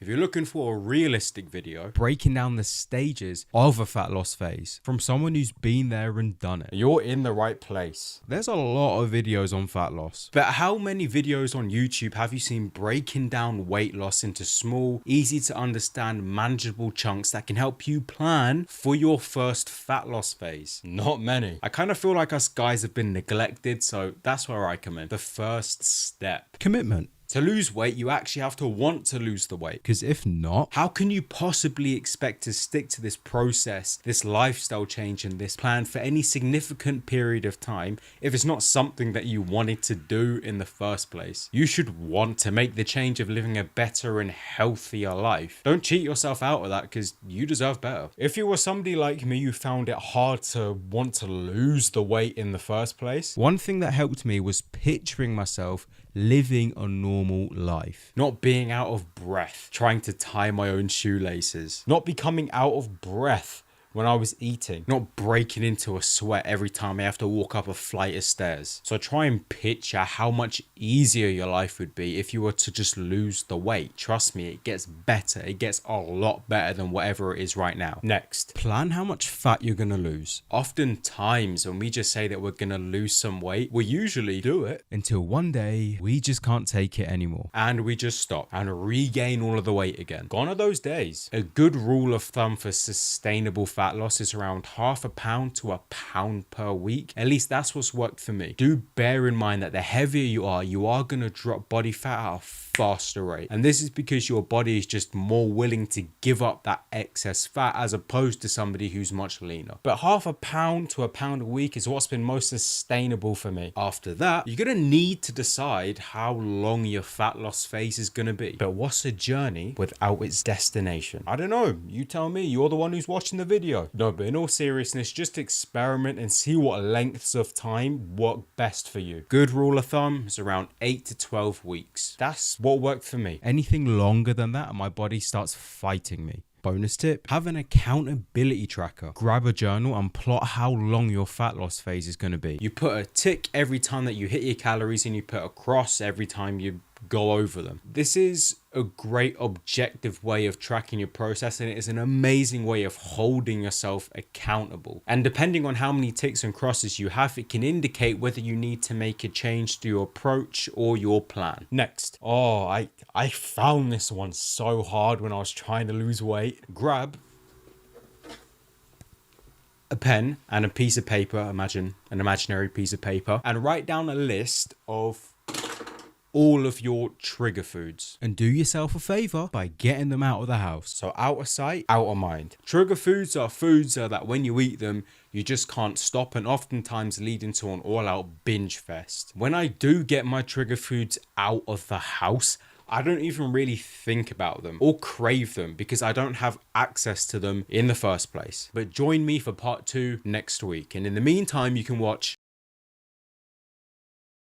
If you're looking for a realistic video, breaking down the stages of a fat loss phase from someone who's been there and done it, you're in the right place. There's a lot of videos on fat loss, but how many videos on YouTube have you seen breaking down weight loss into small, easy to understand, manageable chunks that can help you plan for your first fat loss phase? Not many. I kind of feel like us guys have been neglected, so that's where I come in. The first step: commitment. To lose weight, you actually have to want to lose the weight, because if not, how can you possibly expect to stick to this process, this lifestyle change, and this plan for any significant period of time if it's not something that you wanted to do in the first place? You should want to make the change of living a better and healthier life. Don't cheat yourself out of that, because you deserve better. If you were somebody like me who found it hard to want to lose the weight in the first place, one thing that helped me was picturing myself living a normal life, not being out of breath trying to tie my own shoelaces, not becoming out of breath when I was eating, not breaking into a sweat every time I have to walk up a flight of stairs. So try and picture how much easier your life would be if you were to just lose the weight. Trust me, it gets better. It gets a lot better than whatever it is right now. Next, plan how much fat you're gonna lose. Oftentimes when we just say that we're gonna lose some weight, we usually do it until one day we just can't take it anymore and we just stop and regain all of the weight again. Gone are those days. A good rule of thumb for sustainable fat loss is around half a pound to a pound per week. At least that's what's worked for me. Do bear in mind that the heavier you are going to drop body fat at a faster rate. And this is because your body is just more willing to give up that excess fat as opposed to somebody who's much leaner. But half a pound to a pound a week is what's been most sustainable for me. After that, you're going to need to decide how long your fat loss phase is going to be. But what's a journey without its destination? I don't know. You tell me. You're the one who's watching the video. No, but in all seriousness, just experiment and see what lengths of time work best for you. Good rule of thumb is around 8 to 12 weeks. That's what worked for me. Anything longer than that and my body starts fighting me. Bonus tip: have an accountability tracker. Grab a journal and plot how long your fat loss phase is going to be. You put a tick every time that you hit your calories and you put a cross every time you go over them. This is a great objective way of tracking your process, and it is an amazing way of holding yourself accountable. And depending on how many ticks and crosses you have, it can indicate whether you need to make a change to your approach or your plan. Next, I found this one so hard when I was trying to lose weight. Grab a pen and a piece of paper, imagine an imaginary piece of paper, and write down a list of all of your trigger foods, and do yourself a favor by getting them out of the house. So out of sight, out of mind. Trigger foods are foods that when you eat them, you just can't stop, and oftentimes lead into an all-out binge fest. When I do get my trigger foods out of the house, I don't even really think about them or crave them because I don't have access to them in the first place. But join me for part 2 next week. And in the meantime, you can watch